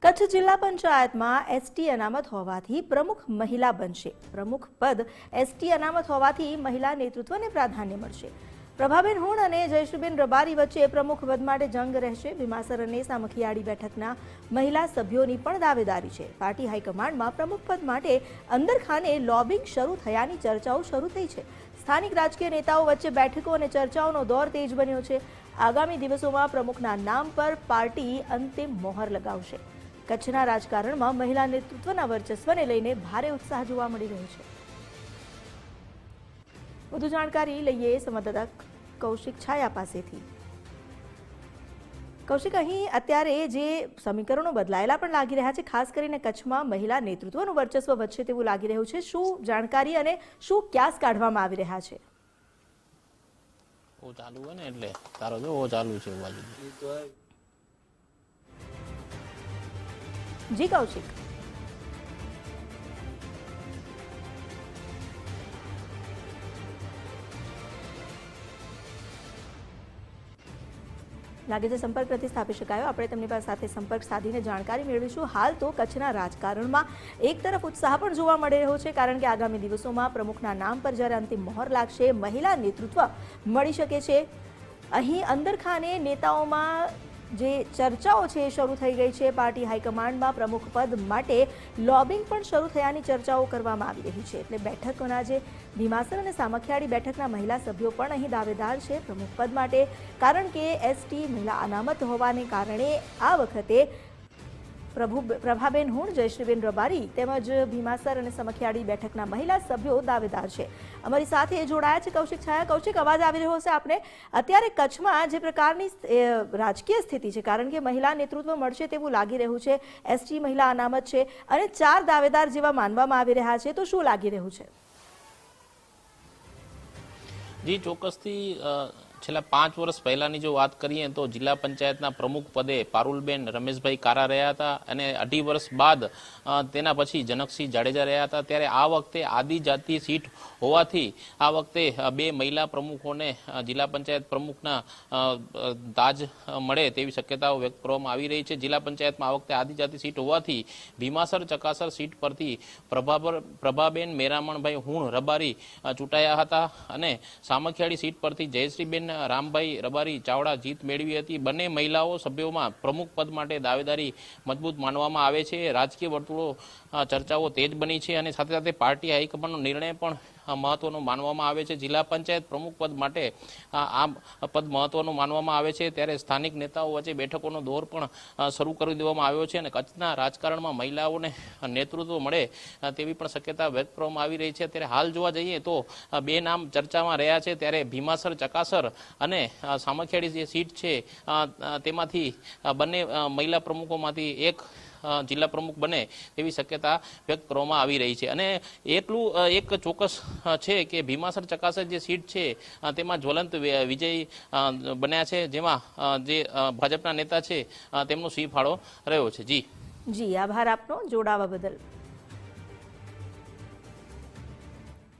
કચ્છ જિલ્લા પંચાયતમાં એસટી અનામત હોવાથી પ્રમુખ મહિલા બનશે। પ્રમુખ પદ એસટી અનામત હોવાથી મહિલા નેતૃત્વને પ્રાધાન્ય મળશે। પ્રભાબેન હુણ અને જયશ્રીબેન રબારી વચ્ચે પ્રમુખ પદ માટે જંગ રહેશે। ભીમાસર અને સામખિયાળી બેઠકના મહિલા સભ્યોની પણ દાવેદારી છે। પાર્ટી હાઈકમાન્ડમાં પ્રમુખ પદ માટે અંદરખાને લોબિંગ શરૂ થયાની ચર્ચાઓ શરૂ થઈ છે। સ્થાનિક રાજકીય નેતાઓ વચ્ચે બેઠકો અને ચર્ચાઓનો દોર તેજ બન્યો છે। આગામી દિવસોમાં પ્રમુખના નામ પર પાર્ટી અંતિમ મોહર લગાવશે। કચ્છના રાજકારણમાં મહિલા નેતૃત્વના વર્ચસ્વને લઈને ભારે ઉત્સાહ જોવા મળી રહ્યો છે। વધુ જાણકારી લઈએ સંવાદદાતા કૌશિક છાયા પાસેથી। કૌશિક, અહીં અત્યારે જે સમીકરણો બદલાયેલા પણ લાગી રહ્યા છે, ખાસ કરીને કચ્છમાં મહિલા નેતૃત્વનું વર્ચસ્વ વધશે તેવું લાગી રહ્યું છે। શું જાણકારી અને શું ક્યાસ કાઢવામાં આવી રહ્યા છે? ઓ ચાલુ હોય ને એટલે તારો જો ઓ ચાલુ છે બાજુ। જી કૌશિક, લાગે છે સંપર્ક નથી સ્થાપી શકાયો। આપણે તેમની સાથે સંપર્ક સાધીને જાણકારી મેળવીશું। હાલ તો કચ્છના રાજકારણમાં એક તરફ ઉત્સાહ પણ જોવા મળી રહ્યો છે, કારણ કે આગામી દિવસોમાં પ્રમુખના નામ પર જ્યારે અંતિમ મોહર લાગશે, મહિલા નેતૃત્વ મળી શકે છે। અહીં અંદરખાને નેતાઓમાં જે ચર્ચાઓ છે એ શરૂ થઈ ગઈ છે। પાર્ટી હાઈકમાન્ડમાં પ્રમુખ પદ માટે લોબિંગ પણ શરૂ થયાની ચર્ચાઓ કરવામાં આવી રહી છે। એટલે બેઠકોના જે ભીમાસર અને સામખિયાળી બેઠકના મહિલા સભ્યો પણ અહીં દાવેદાર છે પ્રમુખ પદ માટે, કારણ કે એસટી મહિલા અનામત હોવાને કારણે આ વખતે પ્રભાબેન હુણ, જયશ્રીબેન રબારી તેમજ ભીમાસર અને સામખિયાળી બેઠકના મહિલા સભ્યો દાવેદાર છે। અમારી સાથે જોડાયા છે કૌશિક છાયા। કૌશિક, અવાજ આવી રહ્યો છે આપને? અત્યારે કચ્છમાં જે પ્રકારની રાજકીય સ્થિતિ છે, કારણ કે મહિલા નેતૃત્વ મળશે તેવું લાગી રહ્યું છે, એસટી મહિલા અનામત છે અને 4 દાવેદાર જેવા માનવામાં આવી રહ્યા છે, તો શું લાગી રહ્યું છે? જી, ચોક્કસથી છેલ્લા 5 વર્ષ પહેલાની જો વાત કરીએ તો જિલ્લા પંચાયતના પ્રમુખ પદે પારુલબેન રમેશભાઈ કારા રહ્યા હતા અને 2.5 વર્ષ બાદ તેના પછી જનકસિંહ જાડેજા રહ્યા હતા। ત્યારે આ વખતે આદિજાતિ સીટ હોવાથી આ વખતે 2 મહિલા પ્રમુખોને જિલ્લા પંચાયત પ્રમુખના તાજ મળે તેવી શક્યતાઓ વ્યક્ત કરવામાં આવી રહી છે। જિલ્લા પંચાયતમાં આ વખતે આદિજાતિ સીટ હોવાથી ભીમાસર ચકાસર સીટ પરથી પ્રભાબેન મેરામણભાઈ હુણ રબારી ચૂંટાયા હતા અને સામખિયાળી સીટ પરથી જયશ્રીબેન રામભાઈ રબારી ચાવડા જીત મેળવી હતી। બંને મહિલાઓ સભ્યોમાં પ્રમુખ પદ માટે દાવેદારી મજબૂત માનવામાં આવે છે। રાજકીય વર્તુળો ચર્ચાઓ તેજ બની છે અને સાથે સાથે પાર્ટી હાઈકમાન્ડનો નિર્ણય પણ મહત્વનો માનવામાં આવે છે। જિલ્લા પંચાયત પ્રમુખ પદ માટે આ પદ મહત્વનું માનવામાં આવે છે, ત્યારે સ્થાનિક નેતાઓ વચ્ચે બેઠકોનો દોર પણ શરૂ કરી દેવામાં આવ્યો છે અને કચ્છના રાજકારણમાં મહિલાઓને નેતૃત્વ મળે તેવી પણ શક્યતા વ્યક્ત કરવામાં આવી રહી છે। ત્યારે હાલ જોવા જઈએ તો 2 નામ ચર્ચામાં રહ્યા છે, ત્યારે ભીમાસર ચકાસર અને સામખિયાળી જે સીટ છે તેમાંથી બંને મહિલા પ્રમુખોમાંથી એક જિલ્લા પ્રમુખ બને તેવી શક્યતા વ્યક્ત કરવામાં આવી રહી છે। અને એક ચોક્કસ છે કે ભીમાસર ચકાસર જે સીટ છે તેમાં જ્વલંત વિજય બન્યા છે, જેમાં જે ભાજપના નેતા છે તેમનો સિંહ ફાળો રહ્યો છે। જી, આભાર આપનો જોડાવા બદલ।